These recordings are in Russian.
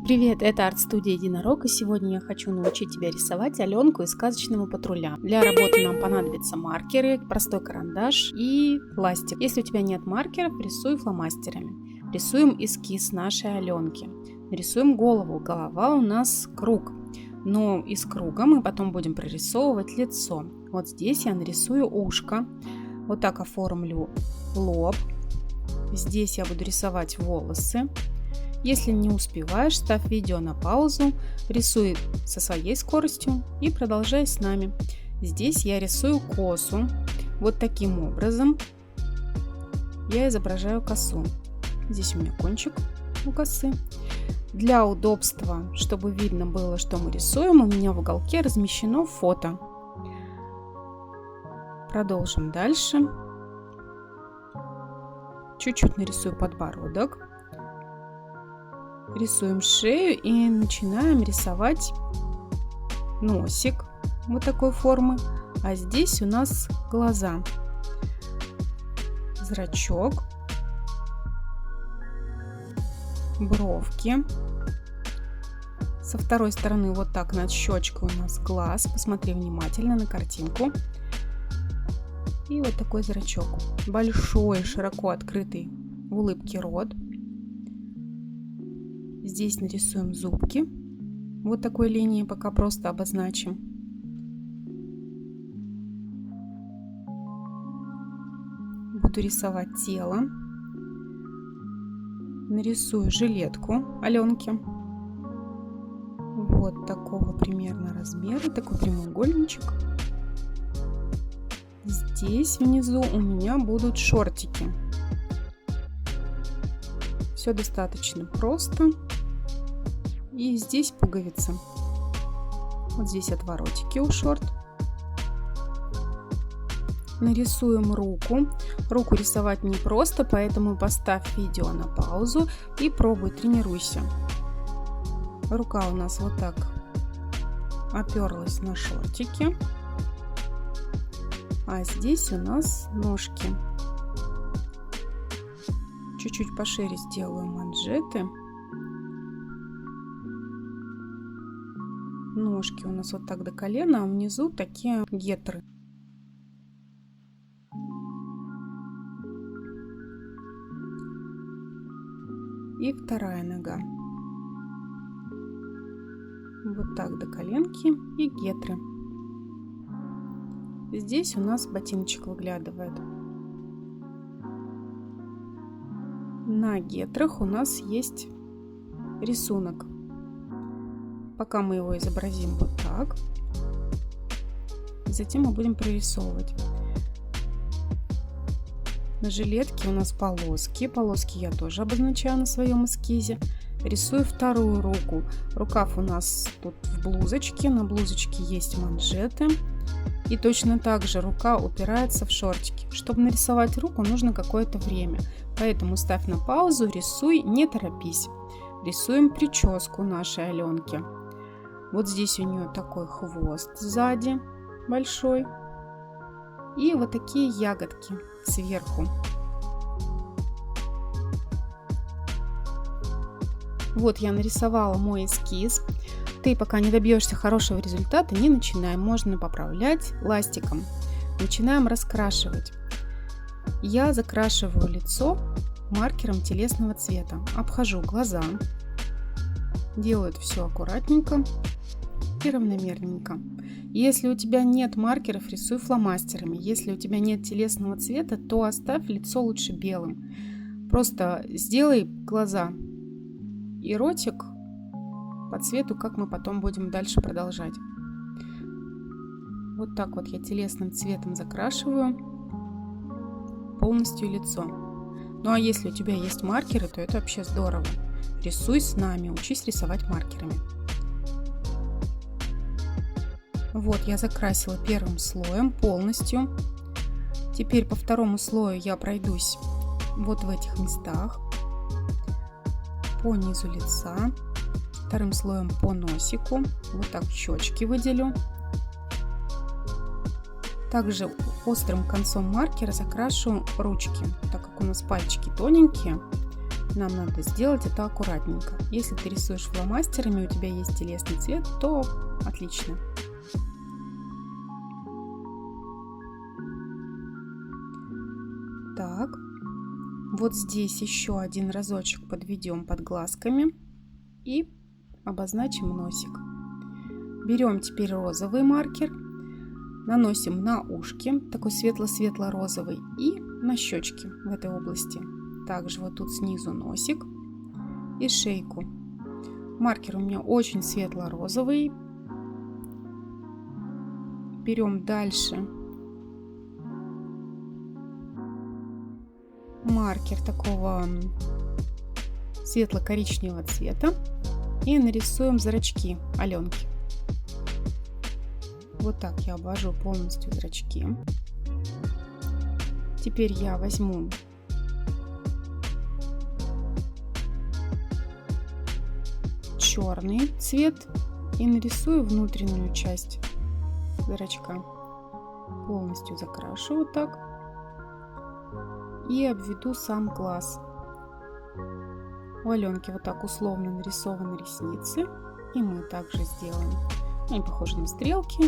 Привет, это арт-студия Единорог, и сегодня я хочу научить тебя рисовать Аленку из сказочного патруля. Для работы нам понадобятся маркеры, простой карандаш и пластик. Если у тебя нет маркеров, рисуй фломастерами. Рисуем эскиз нашей Аленки. Нарисуем голову. Голова у нас круг, но из круга мы потом будем прорисовывать лицо. Вот здесь я нарисую ушко. Вот так оформлю лоб. Здесь я буду рисовать волосы. Если не успеваешь, ставь видео на паузу, рисуй со своей скоростью и продолжай с нами. Здесь я рисую косу. Вот таким образом я изображаю косу. Здесь у меня кончик у косы. Для удобства, чтобы видно было, что мы рисуем, у меня в уголке размещено фото. Продолжим дальше. Чуть-чуть нарисую подбородок. Рисуем шею и начинаем рисовать носик вот такой формы. А здесь у нас глаза, зрачок, бровки. Со второй стороны вот так над щечкой у нас глаз. Посмотри внимательно на картинку. И вот такой зрачок. Большой, широко открытый в улыбке рот. Здесь нарисуем зубки. Вот такой линией пока просто обозначим. Буду рисовать тело. Нарисую жилетку Аленки. Вот такого примерно размера, такой прямоугольничек. Здесь внизу у меня будут шортики. Все достаточно просто. И здесь пуговицы. Вот здесь отворотики у шорт. Нарисуем руку. Руку рисовать непросто, поэтому поставь видео на паузу и пробуй, тренируйся. Рука у нас вот так оперлась на шортики. А здесь у нас ножки. Чуть-чуть пошире сделаю манжеты. Ножки у нас вот так до колена, а внизу такие гетры. И вторая нога. Вот так до коленки и гетры. Здесь у нас ботиночек выглядывает. На гетрах у нас есть рисунок. Пока мы его изобразим вот так. Затем мы будем прорисовывать. На жилетке у нас полоски. Полоски я тоже обозначаю на своем эскизе. Рисую вторую руку. Рукав у нас тут в блузочке. На блузочке есть манжеты. И точно так же рука упирается в шортики. Чтобы нарисовать руку, нужно какое-то время. Поэтому ставь на паузу, рисуй, не торопись. Рисуем прическу нашей Аленки. Вот здесь у нее такой хвост сзади большой. И вот такие ягодки сверху. Вот я нарисовала мой эскиз. Ты пока не добьешься хорошего результата, не начинай. Можно поправлять ластиком. Начинаем раскрашивать. Я закрашиваю лицо маркером телесного цвета. Обхожу глаза. Делаю это все аккуратненько и равномерненько. Если у тебя нет маркеров, рисуй фломастерами. Если у тебя нет телесного цвета, то оставь лицо лучше белым. Просто сделай глаза и ротик по цвету, как мы потом будем дальше продолжать. Вот так вот я телесным цветом закрашиваю полностью лицо. Ну а если у тебя есть маркеры, то это вообще здорово. Рисуй с нами, учись рисовать маркерами. Вот я закрасила первым слоем полностью. Теперь по второму слою я пройдусь вот в этих местах. По низу лица. Вторым слоем по носику. Вот так щечки выделю. Также острым концом маркера закрашу ручки. Так как у нас пальчики тоненькие, нам надо сделать это аккуратненько. Если ты рисуешь фломастерами, у тебя есть телесный цвет, то отлично. Так, вот здесь еще один разочек подведем под глазками и обозначим носик. Берем теперь розовый маркер, наносим на ушки, такой светло-светло-розовый, и на щечки в этой области. Также вот тут снизу носик и шейку. Маркер у меня очень светло-розовый. Берем дальше маркер такого светло-коричневого цвета и нарисуем зрачки Аленки. Вот так я обвожу полностью зрачки. Теперь я возьму черный цвет и нарисую внутреннюю часть зрачка. Полностью закрашу вот так и обведу сам глаз. У Аленки вот так условно нарисованы ресницы, и мы также сделаем. Они похожи на стрелки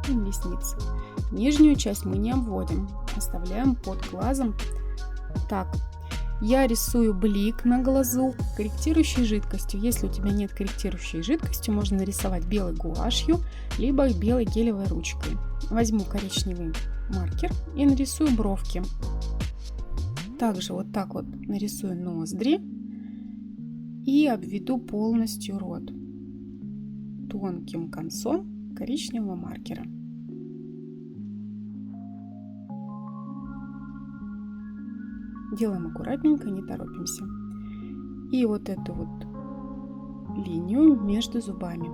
и на ресницы. Нижнюю часть мы не обводим, оставляем под глазом. Так, я рисую блик на глазу корректирующей жидкостью. Если у тебя нет корректирующей жидкости, можно нарисовать белой гуашью, либо белой гелевой ручкой. Возьму коричневый маркер и нарисую бровки. Также вот так вот нарисую ноздри и обведу полностью рот тонким концом коричневого маркера. Делаем аккуратненько, не торопимся. И вот эту вот линию между зубами.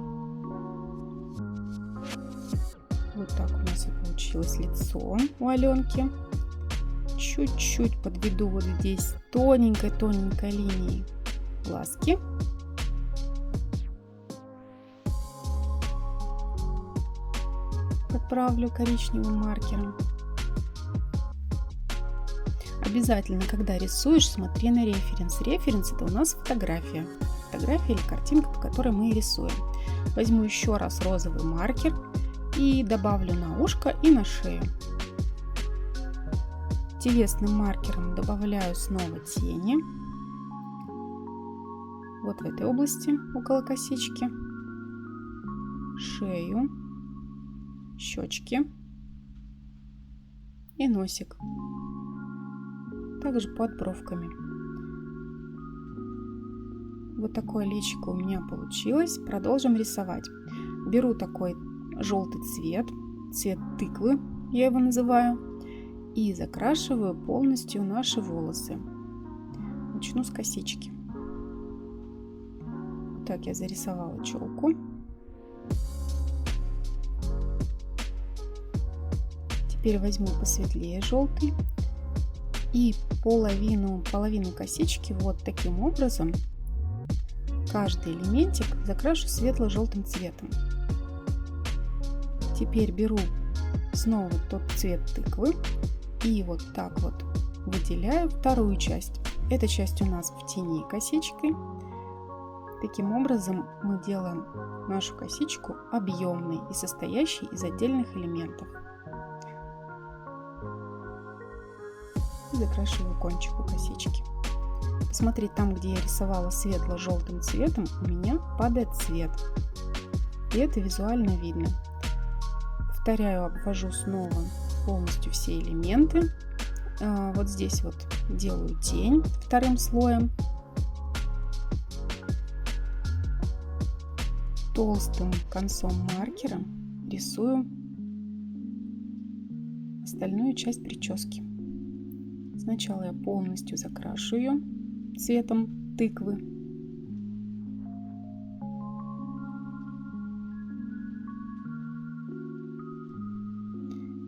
Вот так у нас и получилось лицо у Аленки. Чуть-чуть подведу вот здесь тоненькой-тоненькой линией глазки. Подправлю коричневым маркером. Обязательно, когда рисуешь, смотри на референс. Референс — это у нас фотография. Фотография или картинка, по которой мы рисуем. Возьму еще раз розовый маркер и добавлю на ушко и на шею. Телесным маркером добавляю снова тени. Вот в этой области, около косички. Шею, щечки и носик. Также под бровками. Вот такое личико у меня получилось. Продолжим рисовать. Беру такой желтый цвет, цвет тыквы, я его называю, и закрашиваю полностью наши волосы. Начну с косички. Так я зарисовала челку. Теперь возьму посветлее желтый и половину косички вот таким образом каждый элементик закрашу светло-желтым цветом. Теперь беру снова тот цвет тыквы и вот так вот выделяю вторую часть. Эта часть у нас в тени косичкой. Таким образом мы делаем нашу косичку объемной и состоящей из отдельных элементов. И закрашиваю кончик у косички. Посмотри, там, где я рисовала светло-желтым цветом, у меня падает цвет. И это визуально видно. Повторяю, обвожу снова полностью все элементы. Вот здесь вот делаю тень вторым слоем. Толстым концом маркера рисую остальную часть прически. Сначала я полностью закрашу ее цветом тыквы.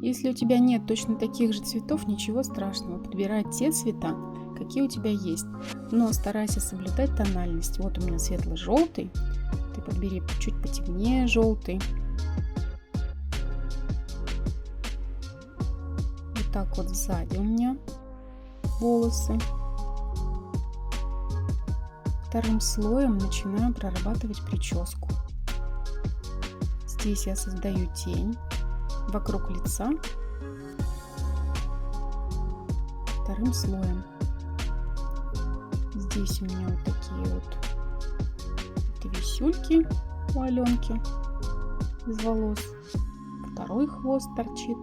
Если у тебя нет точно таких же цветов, ничего страшного. Подбирай те цвета, какие у тебя есть. Но старайся соблюдать тональность. Вот у меня светло-желтый. Ты подбери чуть потемнее желтый. Вот так вот сзади у меня волосы. Вторым слоем начинаю прорабатывать прическу. Здесь я создаю тень вокруг лица вторым слоем. Здесь у меня вот такие вот висюльки у Аленки из волос. Второй хвост торчит.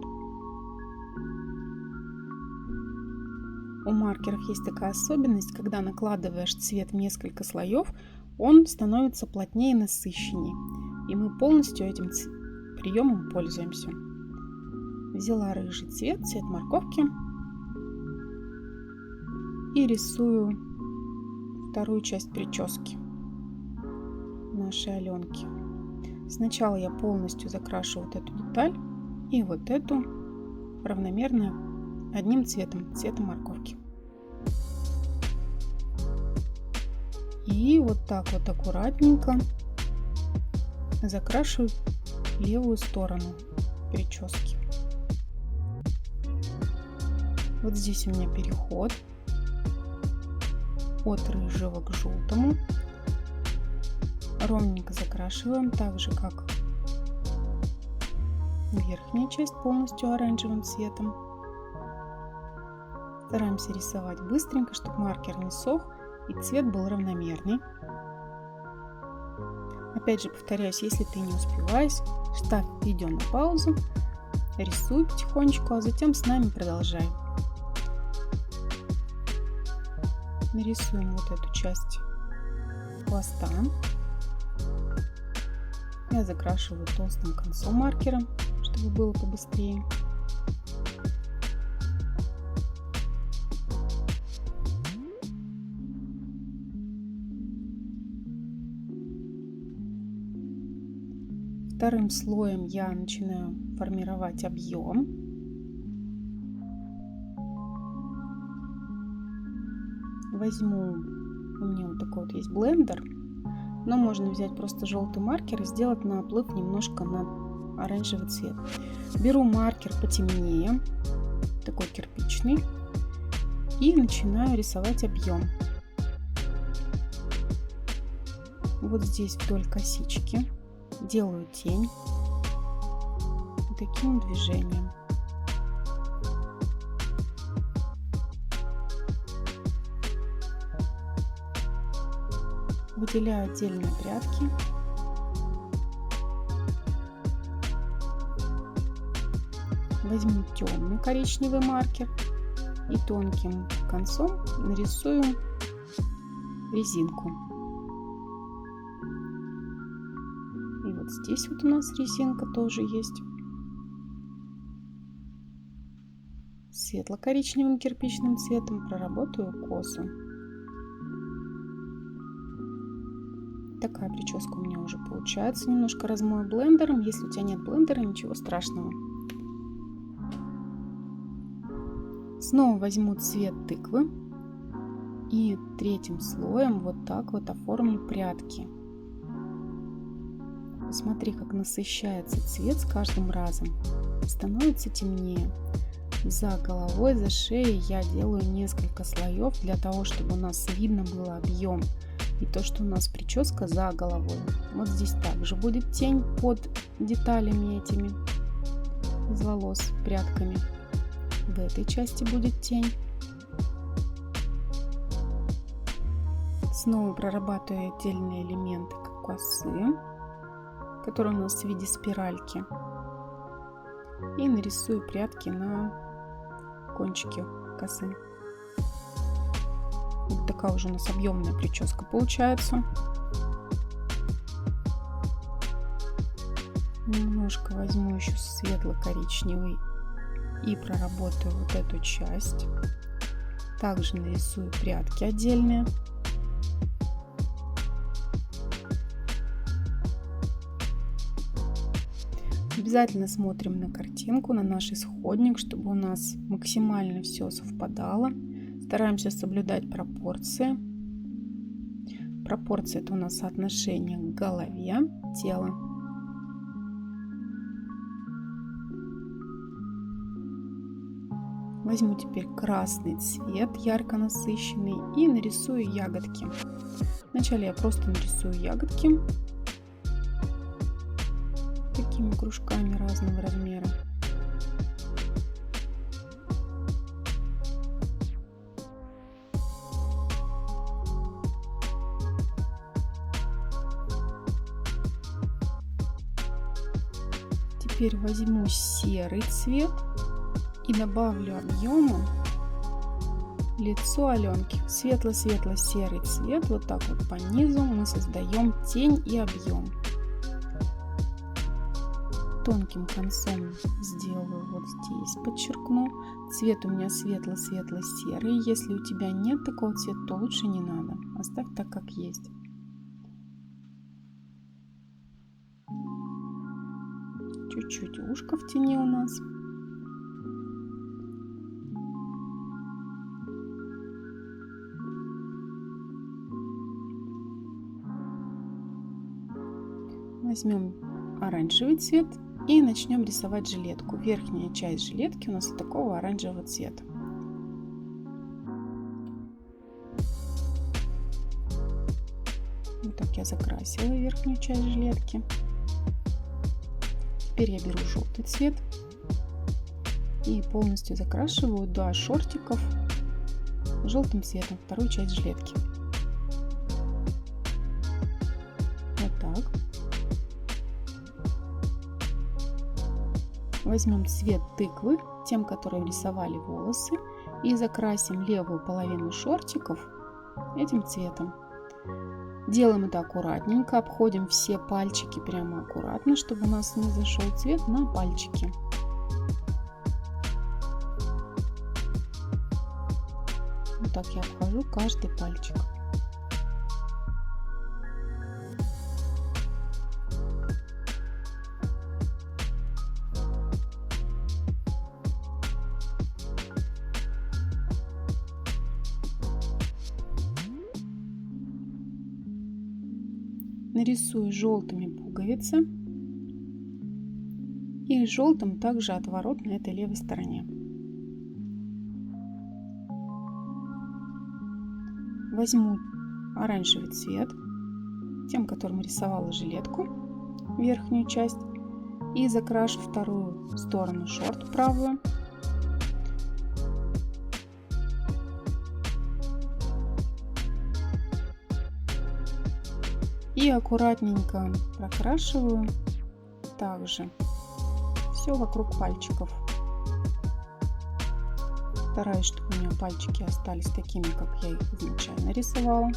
У маркеров есть такая особенность, когда накладываешь цвет в несколько слоев, он становится плотнее и насыщеннее. И мы полностью этим приемом пользуемся. Взяла рыжий цвет, цвет морковки, и рисую вторую часть прически нашей Аленки. Сначала я полностью закрашу вот эту деталь и вот эту равномерно одним цветом, цветом морковки. И вот так вот аккуратненько закрашиваю левую сторону прически. Вот здесь у меня переход от рыжего к желтому. Ровненько закрашиваем, так же как верхняя часть, полностью оранжевым цветом. Стараемся рисовать быстренько, чтобы маркер не сох и цвет был равномерный. Опять же повторяюсь, если ты не успеваешь, ставь видео на паузу, рисуй потихонечку, а затем с нами продолжай. Нарисуем вот эту часть хвоста. Я закрашиваю толстым концом маркера, чтобы было побыстрее. Вторым слоем я начинаю формировать объем. Возьму, у меня вот такой вот есть блендер, но можно взять просто желтый маркер и сделать наплыв немножко на оранжевый цвет. Беру маркер потемнее, такой кирпичный, и начинаю рисовать объем. Вот здесь вдоль косички делаю тень таким движением. Выделяю отдельные прядки. Возьму темный коричневый маркер и тонким концом нарисую резинку. И вот здесь вот у нас резинка тоже есть. Светло-коричневым кирпичным цветом проработаю косу. Такая прическа у меня уже получается. Немножко размою блендером. Если у тебя нет блендера, ничего страшного. Снова возьму цвет тыквы и третьим слоем вот так вот оформлю прядки. Посмотри, как насыщается цвет с каждым разом. Становится темнее. За головой, за шеей я делаю несколько слоев для того, чтобы у нас видно было объем. И то, что у нас прическа за головой. Вот здесь также будет тень под деталями этими из волос, прядками. В этой части будет тень. Снова прорабатываю отдельные элементы косы, которые у нас в виде спиральки. И нарисую прядки на кончике косы. Вот такая уже у нас объемная прическа получается. Немножко возьму еще светло-коричневый и проработаю вот эту часть. Также нарисую прядки отдельные. Обязательно смотрим на картинку, на наш исходник, чтобы у нас максимально все совпадало. Стараемся соблюдать пропорции. Пропорции — это у нас соотношение к голове, тела. Возьму теперь красный цвет, ярко насыщенный, и нарисую ягодки. Вначале я просто нарисую ягодки такими кружками разного размера. Теперь возьму серый цвет и добавлю объема лицо Аленки. Светло-светло-серый цвет. Вот так вот по низу мы создаем тень и объем. Тонким концом сделаю вот здесь, подчеркну. Цвет у меня светло-светло-серый. Если у тебя нет такого цвета, то лучше не надо. Оставь так, как есть. Чуть-чуть ушко в тени у нас. Возьмем оранжевый цвет и начнем рисовать жилетку. Верхняя часть жилетки у нас вот такого оранжевого цвета. Вот так я закрасила верхнюю часть жилетки. Теперь я беру желтый цвет и полностью закрашиваю до шортиков желтым цветом вторую часть жилетки. Вот так. Возьмем цвет тыквы, тем, которым рисовали волосы, и закрасим левую половину шортиков этим цветом. Делаем это аккуратненько, обходим все пальчики прямо аккуратно, чтобы у нас не зашел цвет на пальчики. Вот так я обхожу каждый пальчик. Нарисую желтыми пуговицы и желтым также отворот на этой левой стороне. Возьму оранжевый цвет, тем, которым рисовала жилетку, верхнюю часть, и закрашу вторую сторону шорт, правую. И аккуратненько прокрашиваю также все вокруг пальчиков. Стараюсь, чтобы у меня пальчики остались такими, как я их изначально рисовала.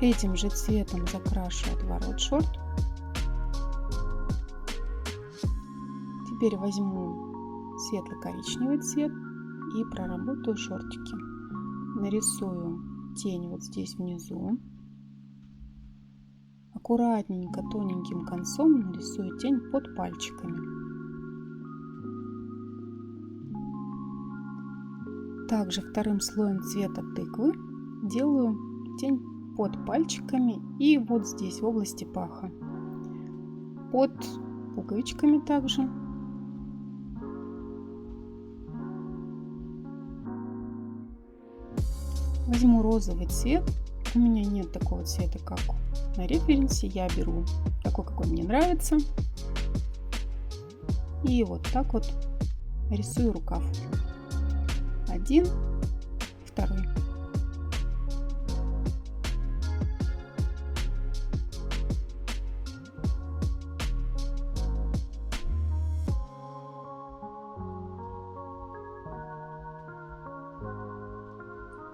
Этим же цветом закрашу отворот шорт. Теперь возьму светло-коричневый цвет и проработаю шортики. Нарисую тень вот здесь внизу. Аккуратненько, тоненьким концом нарисую тень под пальчиками. Также вторым слоем цвета тыквы делаю тень под пальчиками и вот здесь, в области паха. Под пуговичками также. Возьму розовый цвет. У меня нет такого цвета, как на референсе. Я беру такой, какой мне нравится. И вот так вот рисую рукав. Один, второй.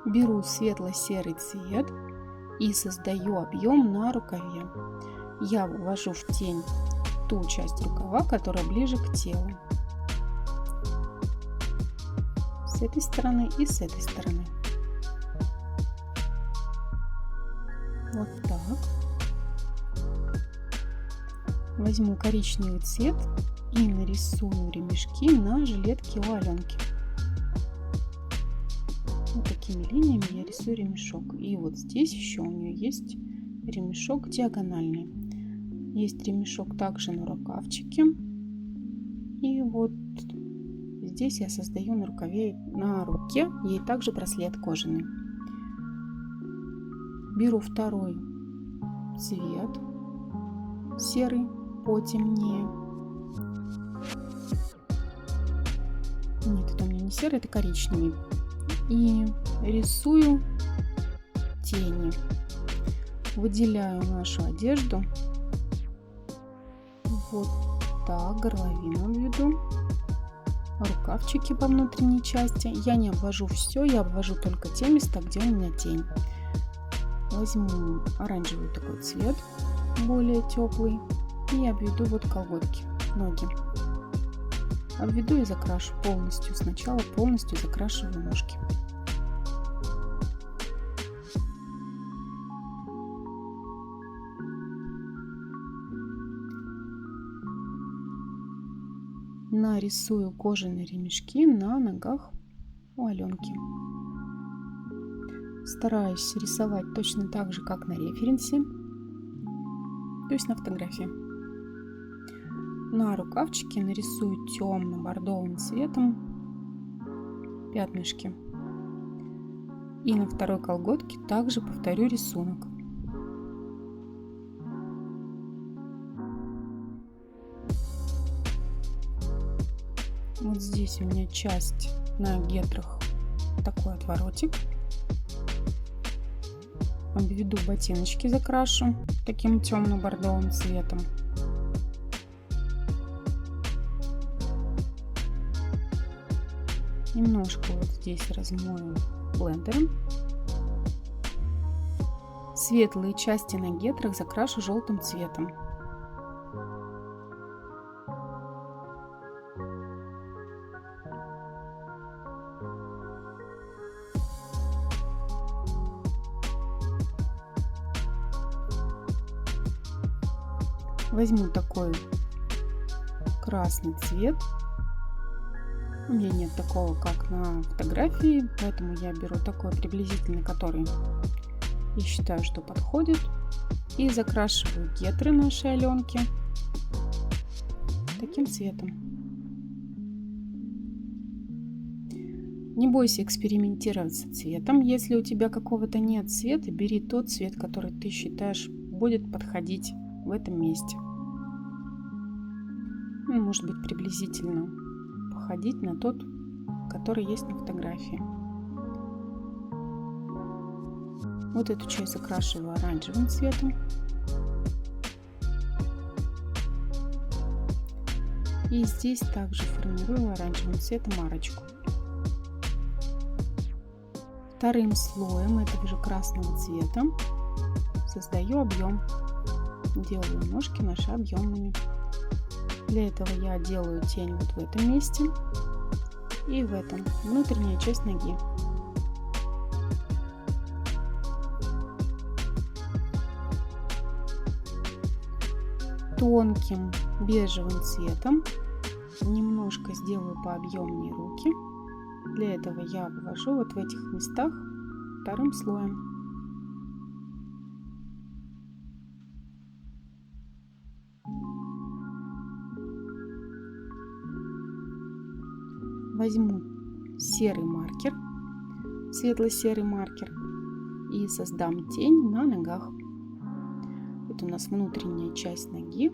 Беру светло-серый цвет и создаю объем на рукаве. Я ввожу в тень ту часть рукава, которая ближе к телу. С этой стороны и с этой стороны. Вот так. Возьму коричневый цвет и нарисую ремешки на жилетке у Аленки. Вот такими линиями я рисую ремешок. И вот здесь еще у нее есть ремешок диагональный. Есть ремешок также на рукавчике. И вот здесь я создаю на рукаве, на руке, ей также браслет кожаный. Беру второй цвет, серый, потемнее. Нет, это у меня не серый, это коричневый. И рисую тени. Выделяю нашу одежду. Вот так, горловину обведу. Рукавчики по внутренней части. Я не обвожу все, я обвожу только те места, где у меня тень. Возьму оранжевый такой цвет, более теплый, и обведу вот колготки, ноги. Обведу и закрашу полностью. Сначала полностью закрашиваю ножки. Нарисую кожаные ремешки на ногах у Аленки. Стараюсь рисовать точно так же, как на референсе, то есть на фотографии. На рукавчике нарисую темно-бордовым цветом пятнышки. И на второй колготке также повторю рисунок. Вот здесь у меня часть на гетрах такой отворотик. Обведу ботиночки, закрашу таким темно-бордовым цветом. Немножко вот здесь размою блендером. Светлые части на гетрах закрашу желтым цветом. Возьму такой красный цвет. У меня нет такого, как на фотографии, поэтому я беру такой приблизительный, который я считаю, что подходит. И закрашиваю гетры нашей Аленки таким цветом. Не бойся экспериментировать с цветом. Если у тебя какого-то нет цвета, бери тот цвет, который ты считаешь будет подходить в этом месте. Ну, может быть, приблизительно походить на тот, который есть на фотографии. Вот эту часть закрашиваю оранжевым цветом. И здесь также формирую оранжевым цветом арочку. Вторым слоем этого же красного цвета создаю объем. Делаю ножки наши объемными. Для этого я делаю тень вот в этом месте и в этом, внутренняя часть ноги. Тонким бежевым цветом немножко сделаю пообъемнее руки. Для этого я обвожу вот в этих местах вторым слоем. Возьму серый маркер, светло-серый маркер, и создам тень на ногах. Вот у нас внутренняя часть ноги.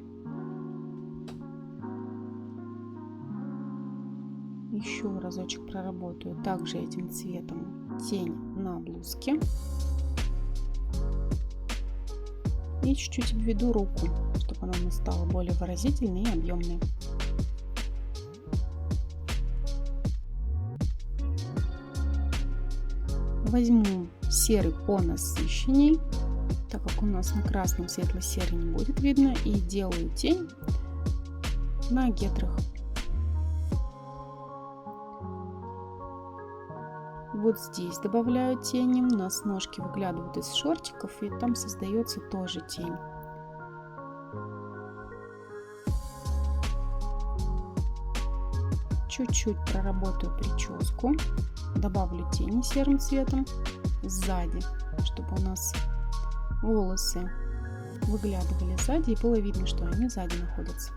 Еще разочек проработаю также этим цветом тень на блузке. И чуть-чуть обведу руку, чтобы она у нас стала более выразительной и объемной. Возьму серый понасыщенней, так как у нас на красном светло-серый не будет видно, и делаю тень на гетрах. Вот здесь добавляю тени, у нас ножки выглядывают из шортиков, и там создается тоже тень. Чуть-чуть проработаю прическу, добавлю тени серым цветом сзади, чтобы у нас волосы выглядывали сзади, и было видно, что они сзади находятся.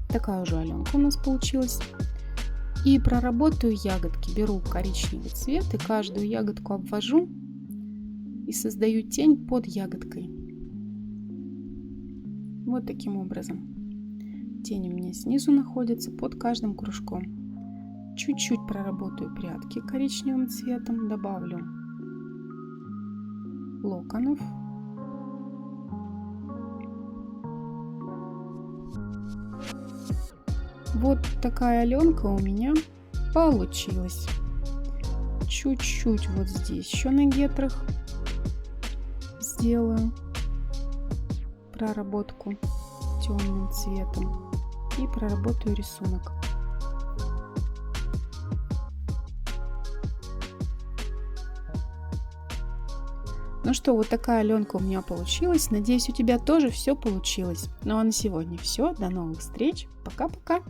Такая уже Аленка у нас получилась. И проработаю ягодки. Беру коричневый цвет и каждую ягодку обвожу и создаю тень под ягодкой. Вот таким образом. Тень у меня снизу находится под каждым кружком. Чуть-чуть проработаю прядки коричневым цветом, добавлю локонов. Вот такая Аленка у меня получилась. Чуть-чуть вот здесь еще на гетрах сделаю проработку темным цветом и проработаю рисунок. Ну что, вот такая Аленка у меня получилась. Надеюсь, у тебя тоже все получилось. Ну а на сегодня все. До новых встреч. Пока-пока.